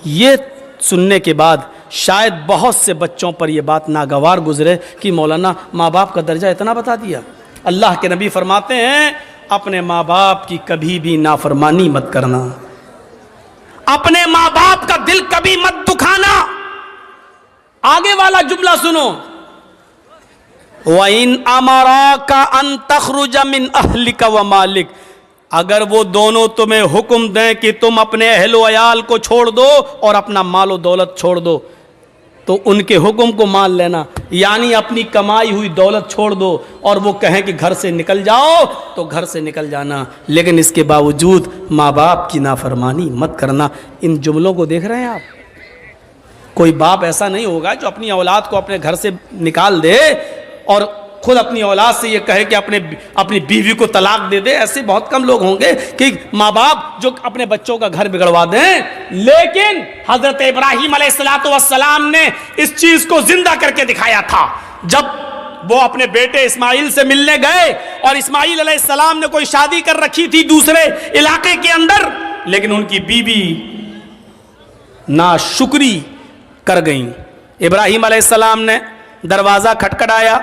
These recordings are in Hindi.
ये सुनने के बाद शायद बहुत से बच्चों पर यह बात नागवार गुजरे कि मौलाना माँ बाप का दर्जा इतना बता दिया। अल्लाह के नबी फरमाते हैं अपने माँ बाप की कभी भी नाफरमानी मत करना, अपने माँ बाप का दिल कभी मत दुखाना। आगे वाला जुमला सुनो, वइन अमरा का अन तखरुज मिन अहलिका व मालिक, अगर वो दोनों तुम्हें हुक्म दें कि तुम अपने अहलो अयाल को छोड़ दो और अपना मालो दौलत छोड़ दो, तो उनके हुक्म को मान लेना, यानी अपनी कमाई हुई दौलत छोड़ दो और वो कहें कि घर से निकल जाओ तो घर से निकल जाना, लेकिन इसके बावजूद माँ बाप की नाफरमानी मत करना। इन जुमलों को देख रहे हैं आप? कोई बाप ऐसा नहीं होगा जो अपनी औलाद को अपने घर से निकाल दे और खुद अपनी औलाद से ये कहे कि अपनी बीवी को तलाक दे दे। ऐसे बहुत कम लोग होंगे कि माँ बाप जो अपने बच्चों का घर बिगड़वा दें। लेकिन हजरत इब्राहीम अलैहिस्सलाम ने इस चीज को जिंदा करके दिखाया था। जब वो अपने बेटे इस्माइल से मिलने गए और इस्माइल अलैहिस्सलाम ने कोई शादी कर रखी थी दूसरे इलाके के अंदर, लेकिन उनकी बीवी नाशुक्री कर गई। इब्राहीम अलैहिस्सलाम ने दरवाजा खटखटाया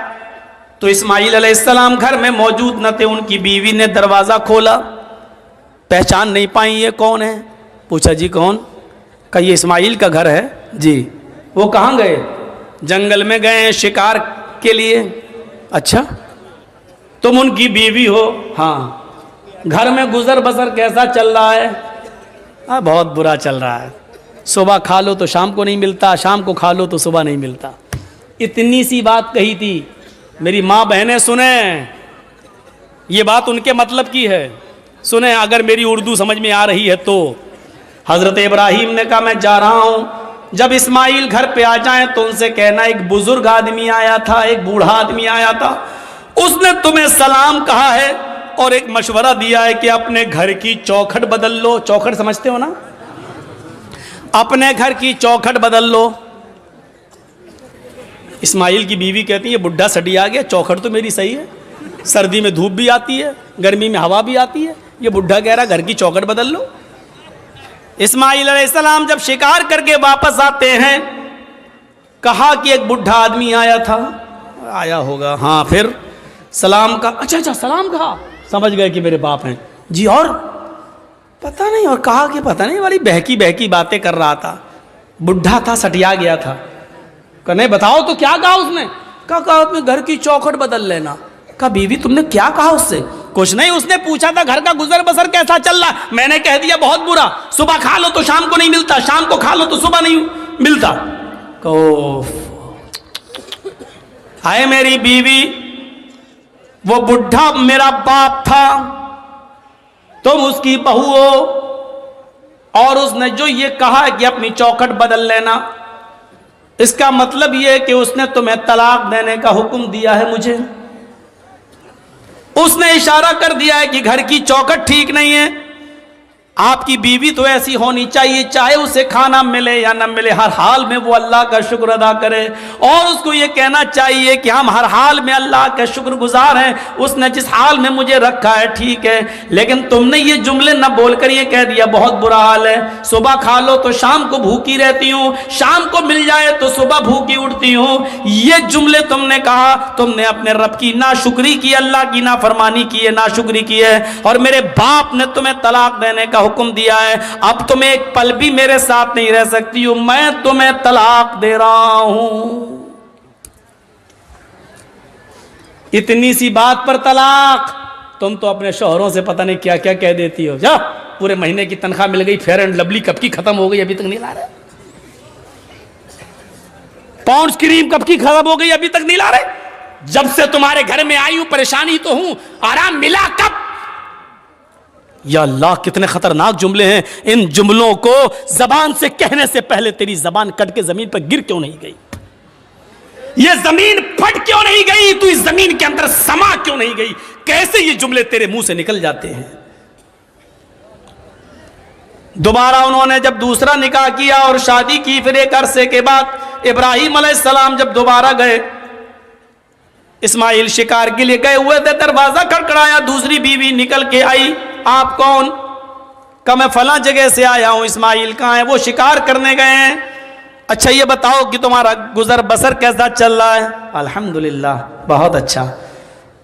तो इस्माइल अलैहिस्सलाम घर में मौजूद न थे। उनकी बीवी ने दरवाज़ा खोला, पहचान नहीं पाई ये कौन है। पूछा जी कौन? कहा ये इस्माइल का घर है जी। वो कहाँ गए? जंगल में गए शिकार के लिए। अच्छा, तुम उनकी बीवी हो? हाँ। घर में गुजर बसर कैसा चल रहा है? हाँ, बहुत बुरा चल रहा है। सुबह खा लो तो शाम को नहीं मिलता, शाम को खा लो तो सुबह नहीं मिलता। इतनी सी बात कही थी। मेरी माँ बहनें सुने, ये बात उनके मतलब की है, सुने अगर मेरी उर्दू समझ में आ रही है तो। हज़रत इब्राहीम ने कहा मैं जा रहा हूँ, जब इस्माइल घर पे आ जाएं तो उनसे कहना एक बुजुर्ग आदमी आया था, एक बूढ़ा आदमी आया था, उसने तुम्हें सलाम कहा है और एक मशवरा दिया है कि अपने घर की चौखट बदल लो। चौखट समझते हो ना? अपने घर की चौखट बदल लो। इस्माइल की बीवी कहती है बुढ़ा सड़ी आ गया, चौखट तो मेरी सही है, सर्दी में धूप भी आती है, गर्मी में हवा भी आती है, ये बुढ़ा कह रहा घर की चौखट बदल लो। इस्माइल अलैहिस्सलाम जब शिकार करके वापस आते हैं, कहा कि एक बुढ़ा आदमी आया था। आया होगा, हाँ। फिर सलाम का, अच्छा सलाम कहा, समझ गए कि मेरे बाप हैं जी। और पता नहीं, और कहा कि पता नहीं वाली बहकी बहकी बातें कर रहा था, बुढ़ा था, सटिया गया था। नहीं बताओ तो क्या कहा उसने? कहा अपने घर की चौखट बदल लेना। कहा बीवी तुमने क्या कहा उससे? कुछ नहीं, उसने पूछा था घर का गुजर बसर कैसा चल रहा, मैंने कह दिया बहुत बुरा, सुबह खा लो तो शाम को नहीं मिलता, शाम को खा लो तो सुबह नहीं मिलता। कहो हाय मेरी बीवी, वो बुढ़ा मेरा बाप था, तुम उसकी बहू हो, और उसने जो ये कहा कि अपनी चौखट बदल लेना, इसका मतलब यह है कि उसने तुम्हें तलाक देने का हुक्म दिया है मुझे। उसने इशारा कर दिया है कि घर की चौखट ठीक नहीं है। आपकी बीवी तो ऐसी होनी चाहिए, चाहे उसे खाना मिले या न मिले, हर हाल में वो अल्लाह का शुक्र अदा करे, और उसको ये कहना चाहिए कि हम हर हाल में अल्लाह के शुक्रगुजार हैं, उसने जिस हाल में मुझे रखा है ठीक है। लेकिन तुमने ये जुमले न बोलकर ये कह दिया बहुत बुरा हाल है, सुबह खा लो तो शाम को भूखी रहती हूँ, शाम को मिल जाए तो सुबह भूखी उठती हूँ। ये जुमले तुमने कहा, तुमने अपने रब की नाशुक्री की, अल्लाह की नाफरमानी की है, नाशुक्री की है, और मेरे बाप ने तुम्हें तलाक देने का हुक्म दिया है। अब तुम एक पल भी मेरे साथ नहीं रह सकती हो, मैं तुम्हें तलाक दे रहा हूं। इतनी सी बात पर तलाक? तुम तो अपने शौहरों से पता नहीं क्या क्या कह देती हो। जा, पूरे महीने की तनख्वाह मिल गई, फेयर एंड लवली कब की खत्म हो गई, अभी तक नहीं ला रहे। पॉन्ड्स क्रीम कब की खत्म हो गई, अभी तक नहीं ला रहे। जब से तुम्हारे घर में आई हूं परेशानी तो हूं, आराम मिला कब? या अल्लाह, कितने खतरनाक जुमले हैं। इन जुमलों को जबान से कहने से पहले तेरी जबान कट के जमीन पर गिर क्यों नहीं गई? ये जमीन फट क्यों नहीं गई? तू इस जमीन के अंदर समा क्यों नहीं गई? कैसे ये जुमले तेरे मुंह से निकल जाते हैं? दोबारा उन्होंने जब दूसरा निकाह किया और शादी की, फिर एक अरसे के बाद इब्राहीम अलैहिस्सलाम जब दोबारा गए, इस्माइल शिकार के लिए गए हुए थे, दरवाजा खड़खड़ाया, दूसरी बीवी निकल के आई। आप कौन? कहा मैं फला जगह से आया हूं। इस्माइल कहाँ है? वो शिकार करने गए हैं। अच्छा ये बताओ कि तुम्हारा गुजर बसर कैसा चल रहा है? अल्हम्दुलिल्लाह, बहुत अच्छा,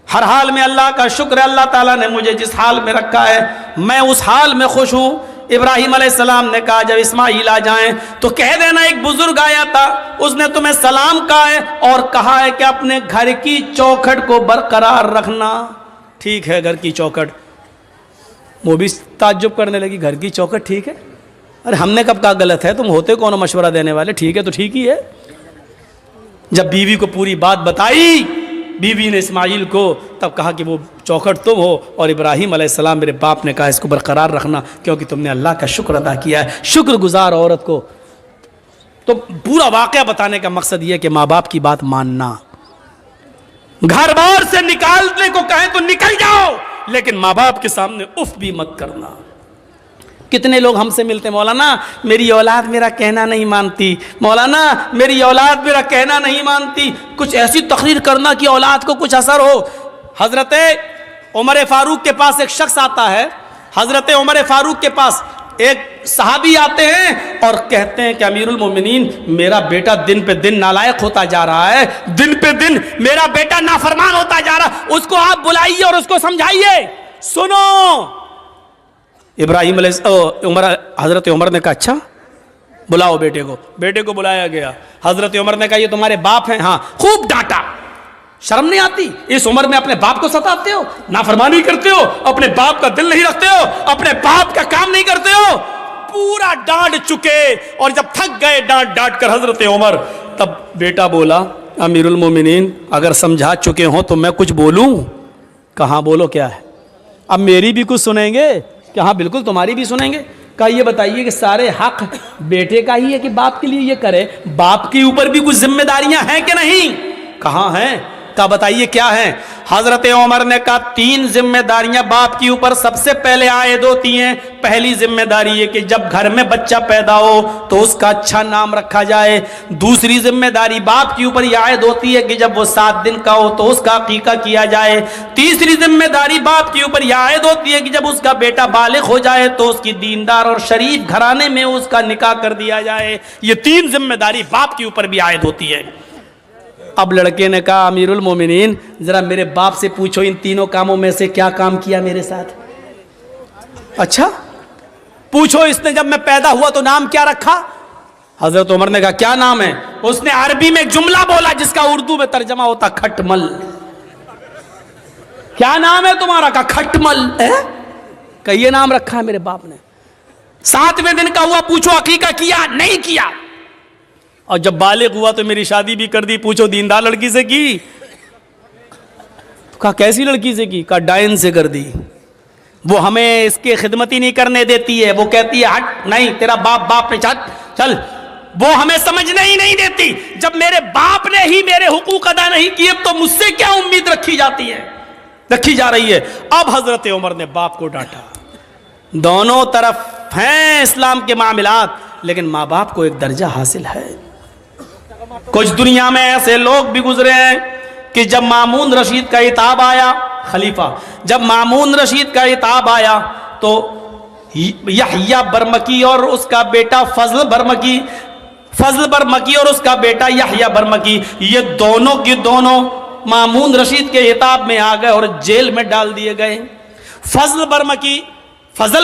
हर हाल में अल्लाह का शुक्र है, अल्लाह ताला ने मुझे जिस हाल में रखा है मैं उस हाल में खुश हूं। इब्राहिम अलैहिस्सलाम ने कहा जब इस्माइल आ जाएं तो कह देना एक बुजुर्ग आया था, उसने तुम्हें सलाम कहा है और कहा है कि अपने घर की चौखट को बरकरार रखना। ठीक है, घर की चौखट। वो भी ताज्जुब करने लगी, घर की चौखट ठीक है? अरे हमने कब कहा गलत है? तुम होते कौन मशवरा देने वाले? ठीक है तो ठीक ही है। जब बीवी को पूरी बात बताई बीवी ने इस्माइल को, तब कहा कि वो चौखट तुम हो और इब्राहिम अलैहिस्सलाम मेरे बाप ने कहा इसको बरकरार रखना क्योंकि तुमने अल्लाह का शुक्र अदा किया है। शुक्रगुजार औरत को तो पूरा वाक़या बताने का मकसद यह कि माँ बाप की बात मानना। घर बार से निकालने को कहें तो निकल जाओ, लेकिन माँ बाप के सामने उफ भी मत करना। कितने लोग हमसे मिलते, मौलाना मेरी औलाद मेरा कहना नहीं मानती, मौलाना मेरी औलाद मेरा कहना नहीं मानती। कुछ ऐसी तकरीर करना कि औलाद को कुछ असर हो। हजरत उमर फारूक के पास एक शख्स आता है, हजरत उमर फारूक के पास एक सहाबी आते हैं और कहते हैं कि अमीरुल मोमिनीन मेरा बेटा दिन पे दिन नालायक होता जा रहा है, दिन पे दिन मेरा बेटा नाफरमान होता जा रहा है, उसको आप बुलाइए और उसको समझाइए। सुनो, इब्राहिम हजरत उमर ने कहा अच्छा बुलाओ बेटे को। बेटे को बुलाया गया। हजरत उमर ने कहा ये तुम्हारे बाप हैं? हाँ। खूब डांटा, शर्म नहीं आती? इस उम्र में अपने बाप को सताते हो, नाफरमानी करते हो, अपने बाप का दिल नहीं रखते हो, अपने बाप का काम नहीं करते हो। पूरा डांट चुके और जब थक गए डांट डांट कर हजरत उमर, तब बेटा बोला अमीरुल मोमिनीन अगर समझा चुके हो तो मैं कुछ बोलूं? कहाँ बोलो क्या है? अब मेरी भी कुछ सुनेंगे? कि हाँ बिल्कुल तुम्हारी भी सुनेंगे। कहा ये बताइए कि सारे हक बेटे का ही है कि बाप के लिए ये करे? बाप के ऊपर भी कुछ जिम्मेदारियां हैं कि नहीं? कहाँ हैं? कहा बताइए क्या है? हजरत उमर ने कहा 3 जिम्मेदारियां बाप के ऊपर सबसे पहले आयद होती हैं। पहली जिम्मेदारी है कि जब घर में बच्चा पैदा हो तो उसका अच्छा नाम रखा जाए। दूसरी जिम्मेदारी बाप के ऊपर यह आयद होती है कि जब वो 7 दिन का हो तो उसका अकीका किया जाए। तीसरी जिम्मेदारी बाप के ऊपर यह आयद होती है कि जब उसका बेटा बालिग हो जाए तो उसकी दीनदार और शरीफ घराने में उसका निकाह कर दिया जाए। ये 3 जिम्मेदारी बाप के ऊपर भी आयद होती है। अब लड़के ने कहा अमीरुल मोमिनीन जरा मेरे बाप से पूछो इन तीनों कामों में से क्या काम किया मेरे साथ? अच्छा पूछो, इसने जब मैं पैदा हुआ तो नाम क्या रखा? हजरत उमर ने कहा क्या नाम है? उसने अरबी में एक जुमला बोला जिसका उर्दू में तर्जमा होता खटमल। क्या नाम है तुम्हारा? का खटमल है। का ये नाम रखा है मेरे बाप ने। 7वें दिन का हुआ, पूछो अकीका किया? नहीं किया। और जब बालिग हुआ तो मेरी शादी भी कर दी, पूछो दीनदार लड़की से की? तो कहा कैसी लड़की से की? कहा डायन से कर दी। वो हमें इसके खिदमत ही नहीं करने देती है, वो कहती है हट नहीं तेरा बाप बाप ने चल, वो हमें समझने ही नहीं देती। जब मेरे बाप ने ही मेरे हुकूक अदा नहीं किए तो मुझसे क्या उम्मीद रखी जाती है, रखी जा रही है? अब हजरत उमर ने बाप को डांटा। दोनों तरफ हैं इस्लाम के मामलात, लेकिन माँ बाप को एक दर्जा हासिल है। कुछ दुनिया में ऐसे लोग भी गुजरे हैं कि जब मामून रशीद का इताब आया, खलीफा जब मामून रशीद का इताब आया तो यहया बरमकी और उसका बेटा फजल बरमकी और उसका बेटा यहया बरमकी, ये दोनों के दोनों मामून रशीद के इताब में आ गए और जेल में डाल दिए गए। फजल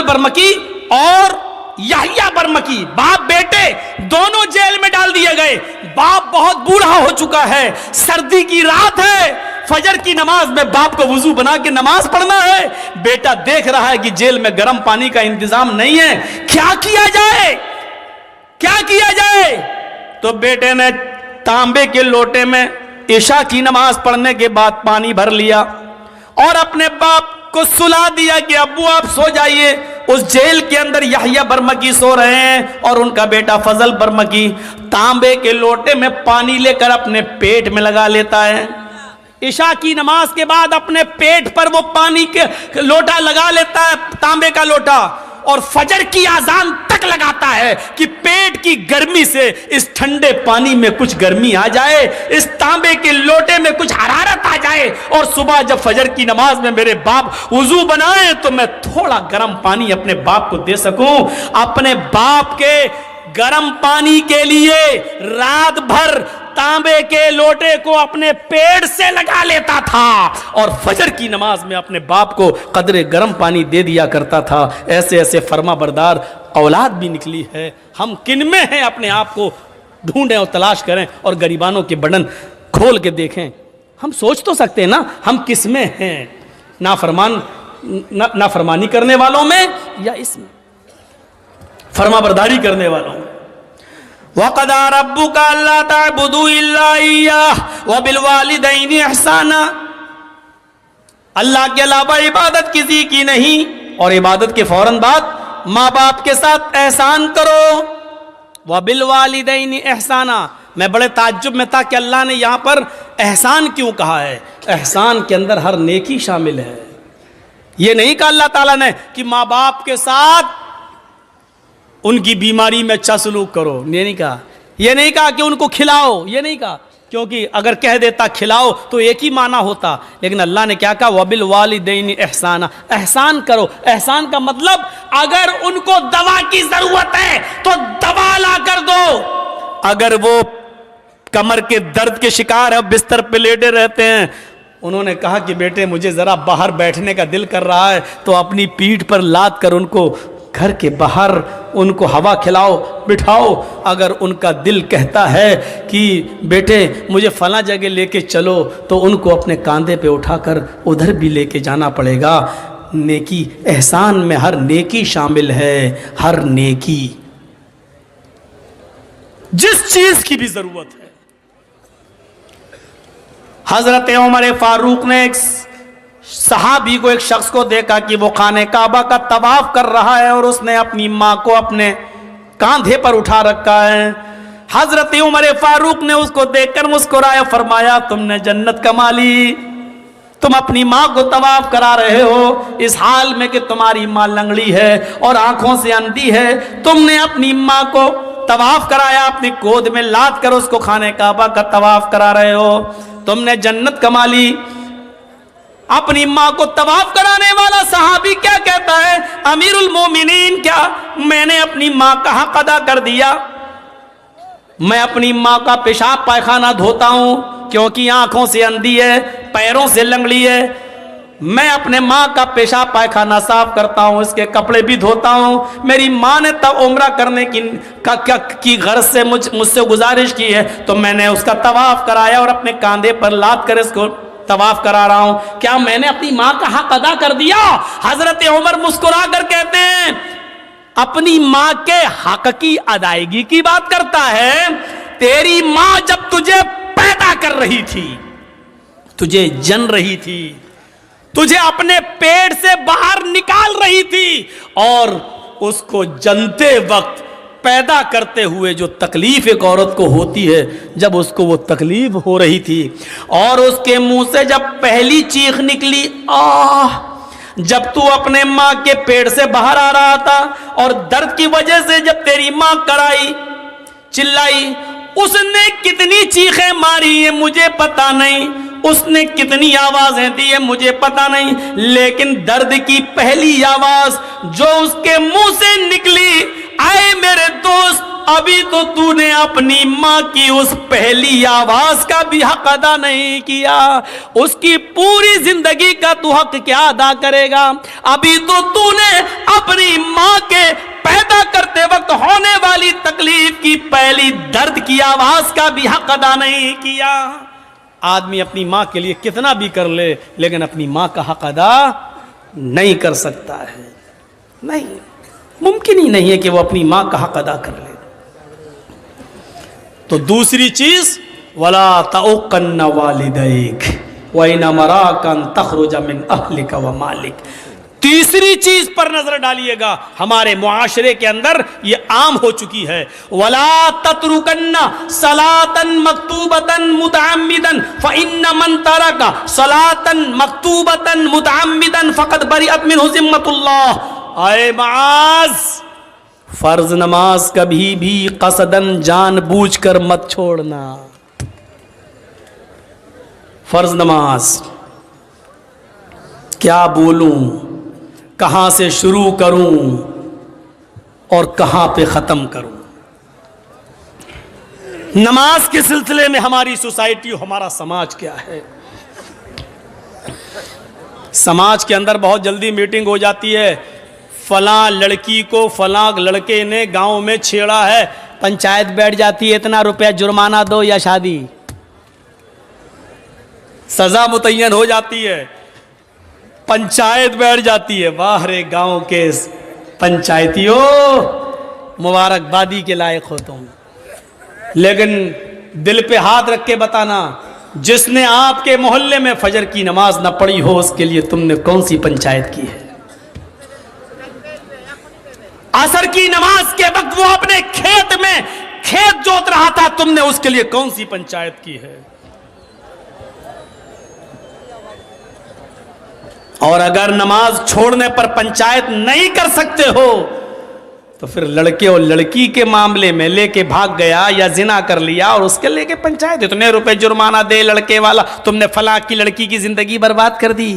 बरमकी और यहया बरमकी बाप बेटे दोनों जेल में डाल दिए गए। बाप बहुत बूढ़ा हो चुका है, सर्दी की रात है, फजर की नमाज में बाप को वुजू बना के नमाज पढ़ना है। बेटा देख रहा है कि जेल में गर्म पानी का इंतजाम नहीं है, क्या किया जाए? तो बेटे ने तांबे के लोटे में इशा की नमाज पढ़ने के बाद पानी भर लिया और अपने बाप को सुला दिया कि अब्बू आप सो जाइए। उस जेल के अंदर यहया बरमकी सो रहे हैं और उनका बेटा फजल बरमकी तांबे के लोटे में पानी लेकर अपने पेट में लगा लेता है। इशा की नमाज के बाद अपने पेट पर वो पानी के लोटा लगा लेता है, तांबे का लोटा, और फजर की आजान तक तक लगाता है कि पेट की गर्मी से इस ठंडे पानी में कुछ गर्मी आ जाए, इस तांबे के लोटे में कुछ हरारत आ जाए, और सुबह जब फजर की नमाज में मेरे बाप वुजू बनाए तो मैं थोड़ा गर्म पानी अपने बाप को दे सकूं। अपने बाप के गर्म पानी के लिए रात भर तांबे के लोटे को अपने पेट से लगा लेता था और फजर की नमाज में अपने बाप को कदरे गर्म पानी दे दिया करता था। ऐसे ऐसे फर्मा बरदार औलाद भी निकली है। हम किन में हैं, अपने आप को ढूंढें और तलाश करें और गरीबानों के बटन खोल के देखें। हम सोच तो सकते हैं ना हम किस में हैं, नाफरमानी करने वालों में या इसमें फर्मा बरदारी करने वालों में। वक़दा रब्बुका अल्ला ताबुदू इल्ला इय्याह व बिल वालिदैनि इहसाना, अल्लाह के अलावा इबादत किसी की नहीं, और इबादत के फौरन बाद माँ बाप के साथ एहसान करो। व बिल वालिदैनि इहसाना, मैं बड़े ताज्जुब में था कि अल्लाह ने यहाँ पर एहसान क्यों कहा है। एहसान के अंदर हर नेकी शामिल है। ये नहीं कहा अल्लाह ताला ने कि माँ बाप के साथ उनकी बीमारी में अच्छा सलूक करो, ये नहीं कहा। ये नहीं कहा कि उनको खिलाओ, ये नहीं कहा, क्योंकि अगर कह देता खिलाओ तो एक ही माना होता। लेकिन अल्लाह ने क्या कहा, वबिल वालिदैनि एहसाना, एहसान करो। एहसान का मतलब अगर उनको दवा की जरूरत है तो दवा ला कर दो। अगर वो कमर के दर्द के शिकार है, बिस्तर पे लेटे रहते हैं, उन्होंने कहा कि बेटे मुझे ज़रा बाहर बैठने का दिल कर रहा है, तो अपनी पीठ पर लाद कर उनको घर के बाहर उनको हवा खिलाओ, बिठाओ। अगर उनका दिल कहता है कि बेटे मुझे फला जगह लेके चलो, तो उनको अपने कांधे पे उठाकर उधर भी लेके जाना पड़ेगा। नेकी, एहसान में हर नेकी शामिल है, हर नेकी, जिस चीज की भी जरूरत है। हजरत उमर फारूक ने एक सहाबी को, एक शख्स को देखा कि वो खाने काबा का तवाफ कर रहा है और उसने अपनी माँ को अपने कांधे पर उठा रखा है। हजरत उमर फारूक ने उसको देखकर मुस्कुराया, फरमाया तुमने जन्नत कमा ली, तुम अपनी माँ को तवाफ करा रहे हो इस हाल में कि तुम्हारी माँ लंगड़ी है और आंखों से अंधी है। तुमने अपनी माँ को तवाफ कराया, अपनी गोद में लाद कर उसको खाने काबा का तवाफ करा रहे हो, तुमने जन्नत कमा ली। अपनी माँ को तवाफ कराने वाला सहाबी क्या कहता है, अमीरुल मोमिनीन, क्या मैंने अपनी माँ का हक अदा कर दिया? मैं अपनी माँ का पेशाब पायखाना धोता हूँ क्योंकि आंखों से अंधी है, पैरों से लंगड़ी है। मैं अपने माँ का पेशाब पायखाना साफ करता हूँ, इसके कपड़े भी धोता हूँ। मेरी माँ ने तब उम्रा करने की गर्ज से मुझसे गुजारिश की है, तो मैंने उसका तवाफ कराया और अपने कांधे पर लाद कर इसको तवाफ करा रहा हूं। क्या मैंने अपनी माँ का हक अदा कर दिया? हजरत उमर मुस्कुरा कर कहते हैं, अपनी माँ के हक की अदायगी की बात करता है। तेरी माँ जब तुझे पैदा कर रही थी, तुझे जन रही थी, तुझे अपने पेट से बाहर निकाल रही थी, और उसको जनते वक्त पैदा करते हुए जो तकलीफ एक औरत को होती है, जब उसको वो तकलीफ हो रही थी और उसके मुंह से जब पहली चीख निकली, आह, जब तू अपने माँ के पेट से बाहर आ रहा था और दर्द की वजह से जब तेरी माँ कराई, चिल्लाई, उसने कितनी चीखें मारी है मुझे पता नहीं, उसने कितनी आवाजें दी है मुझे पता नहीं, लेकिन दर्द की पहली आवाज जो उसके मुंह से निकली, आए मेरे दोस्त, अभी तो तूने अपनी माँ की उस पहली आवाज का भी हक अदा नहीं किया, उसकी पूरी जिंदगी का तू हक क्या अदा करेगा? अभी तो तूने अपनी माँ के पैदा करते वक्त होने वाली तकलीफ की पहली दर्द की आवाज का भी हक अदा नहीं किया। आदमी अपनी माँ के लिए कितना भी कर ले, लेकिन अपनी माँ का हक अदा नहीं कर सकता है। नहीं, मुमकिन ही नहीं है कि वो अपनी माँ का हक अदा कर ले। तो दूसरी चीज, वला तउक्कन वालिदैक व इन मराका अन तखरुज मिन अहलिका व मालिक। तीसरी चीज पर नजर डालिएगा, हमारे मुआशरे के अंदर ये आम हो चुकी है, वला ततरुकन्ना सलातन मक्तूबतन मुतअम्मिदन फइन्न मन तरका सलातन मक्तूबतन मुतअम्मिदन फकद बरिअत मिनहु जिम्मतुल्लाह। आए माज, फर्ज नमाज कभी भी कसदन जानबूझकर मत छोड़ना। फर्ज नमाज क्या बोलूं, कहां से शुरू करूं और कहां पे ख़त्म करूं। नमाज के सिलसिले में हमारी सोसाइटी, हमारा समाज क्या है। समाज के अंदर बहुत जल्दी मीटिंग हो जाती है, फलां लड़की को फलां लड़के ने गांव में छेड़ा है, पंचायत बैठ जाती है, इतना रुपया जुर्माना दो या शादी, सजा मुतय्यन हो जाती है, पंचायत बैठ जाती है। वाह रे गांव के पंचायतियों, मुबारकबादी के लायक हो तुम। लेकिन दिल पे हाथ रख के बताना, जिसने आपके मोहल्ले में फजर की नमाज न पढ़ी हो, उसके लिए तुमने कौन सी पंचायत की है। असर की नमाज के वक्त वो अपने खेत में खेत जोत रहा था, तुमने उसके लिए कौन सी पंचायत की है। और अगर नमाज छोड़ने पर पंचायत नहीं कर सकते हो, तो फिर लड़के और लड़की के मामले में लेके भाग गया या जिना कर लिया और उसके लेके पंचायत, इतने रुपए जुर्माना दे लड़के वाला, तुमने फलां की लड़की की जिंदगी बर्बाद कर दी।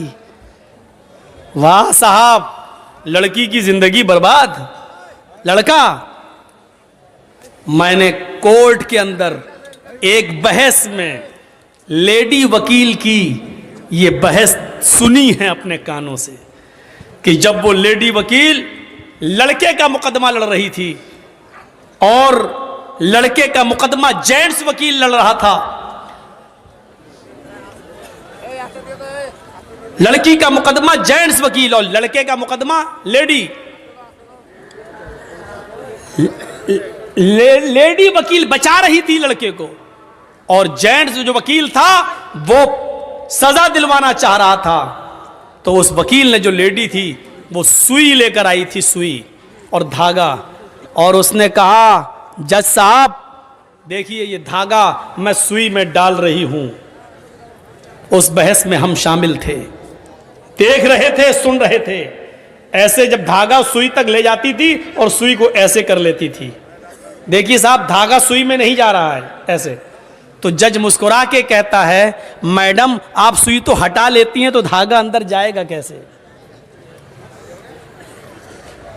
वाह साहब, लड़की की जिंदगी बर्बाद। लड़का, मैंने कोर्ट के अंदर एक बहस में लेडी वकील की ये बहस सुनी है अपने कानों से, कि जब वो लेडी वकील लड़के का मुकदमा लड़ रही थी और लड़के का मुकदमा जेंट्स वकील लड़ रहा था, लड़की का मुकदमा जेंट्स वकील और लड़के का मुकदमा लेडी लेडी वकील बचा रही थी लड़के को, और जेंट्स जो वकील था वो सजा दिलवाना चाह रहा था। तो उस वकील ने, जो लेडी थी, वो सुई लेकर आई थी, सुई और धागा, और उसने कहा, जज साहब देखिए ये धागा मैं सुई में डाल रही हूं। उस बहस में हम शामिल थे, देख रहे थे, सुन रहे थे। ऐसे जब धागा सुई तक ले जाती थी और सुई को ऐसे कर लेती थी, देखिए साहब धागा सुई में नहीं जा रहा है, ऐसे। तो जज मुस्कुरा के कहता है, मैडम आप सुई तो हटा लेती हैं तो धागा अंदर जाएगा कैसे।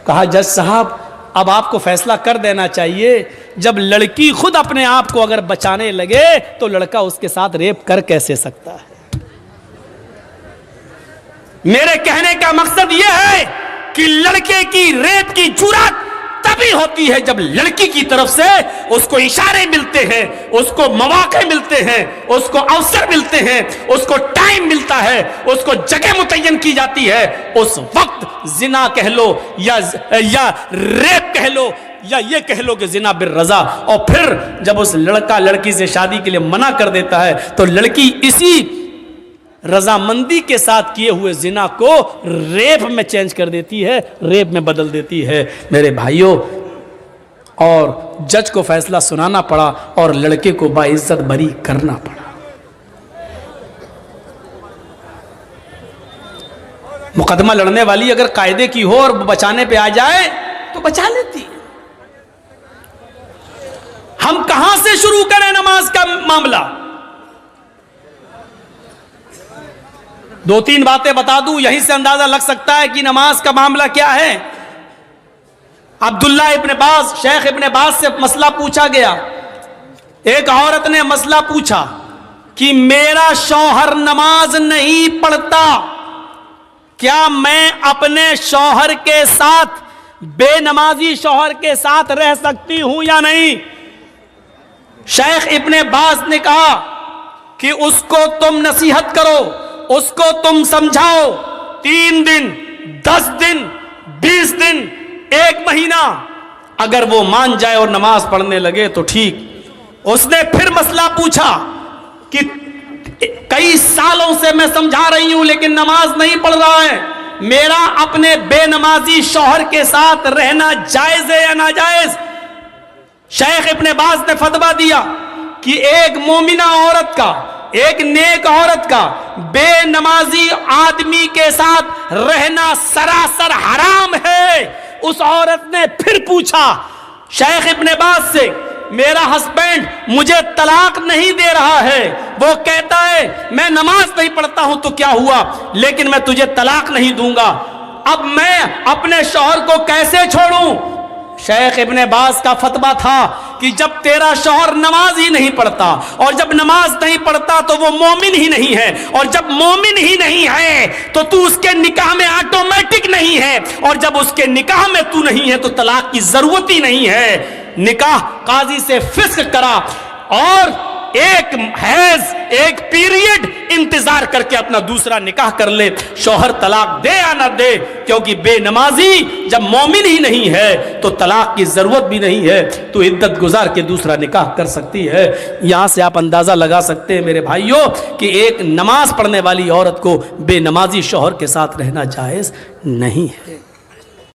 कहा, जज साहब अब आपको फैसला कर देना चाहिए, जब लड़की खुद अपने आप को अगर बचाने लगे तो लड़का उसके साथ रेप कर कैसे सकता है। मेरे कहने का मकसद यह है कि लड़के की रेप की जुर्रत तभी होती है जब लड़की की तरफ से उसको इशारे मिलते हैं, उसको मौके मिलते हैं, उसको अवसर मिलते हैं, उसको टाइम मिलता है, उसको जगह मुतय्यन की जाती है। उस वक्त जिना कह लो या रेप कह लो या ये कह लो कि जिना बिर रजा। और फिर जब उस लड़का लड़की से शादी के लिए मना कर देता है तो लड़की इसी रजामंदी के साथ किए हुए जिना को रेप में चेंज कर देती है, रेप में बदल देती है मेरे भाइयों। और जज को फैसला सुनाना पड़ा और लड़के को बाइज्जत बरी करना पड़ा। मुकदमा लड़ने वाली अगर कायदे की हो और बचाने पे आ जाए तो बचा लेती है। हम कहां से शुरू करें नमाज का मामला। दो तीन बातें बता दूं, यहीं से अंदाजा लग सकता है कि नमाज का मामला क्या है। अब्दुल्ला इब्न बाज, शेख इब्न बाज से मसला पूछा गया। एक औरत ने मसला पूछा कि मेरा शौहर नमाज नहीं पढ़ता, क्या मैं अपने शौहर के साथ, बेनमाजी शौहर के साथ रह सकती हूं या नहीं। शेख इब्न बाज ने कहा कि उसको तुम नसीहत करो, उसको तुम समझाओ, 3 दिन, 10 दिन, 20 दिन, 1 महीना, अगर वो मान जाए और नमाज पढ़ने लगे तो ठीक। उसने फिर मसला पूछा कि कई सालों से मैं समझा रही हूं लेकिन नमाज नहीं पढ़ रहा है, मेरा अपने बेनमाजी शौहर के साथ रहना जायज है या नाजायज। शेख इब्न बाज ने फतवा दिया कि एक मोमिना औरत का, एक नेक औरत का बेनमाजी आदमी के साथ रहना सरासर हराम है। उस औरत ने फिर पूछा शेख इब्ने बाज से, मेरा हस्बैंड मुझे तलाक नहीं दे रहा है, वो कहता है मैं नमाज नहीं पढ़ता हूं तो क्या हुआ, लेकिन मैं तुझे तलाक नहीं दूंगा, अब मैं अपने शौहर को कैसे छोड़ूं? शेख इब्ने बाज का फतवा था कि जब तेरा शौहर नमाज ही नहीं पढ़ता, और जब नमाज नहीं पढ़ता तो वो मोमिन ही नहीं है, और जब मोमिन ही नहीं है तो तू उसके निकाह में ऑटोमेटिक नहीं है, और जब उसके निकाह में तू नहीं है तो तलाक की जरूरत ही नहीं है। निकाह काजी से फिस्क करा और एक हैज एक पीरियड इंतजार करके अपना दूसरा निकाह कर ले, शौहर तलाक दे या ना दे, क्योंकि बेनमाजी जब मोमिन ही नहीं है तो तलाक की जरूरत भी नहीं है, तो इद्दत गुजार के दूसरा निकाह कर सकती है। यहां से आप अंदाजा लगा सकते हैं मेरे भाइयों कि एक नमाज पढ़ने वाली औरत को बेनमाजी शौहर के साथ रहना जायज नहीं है।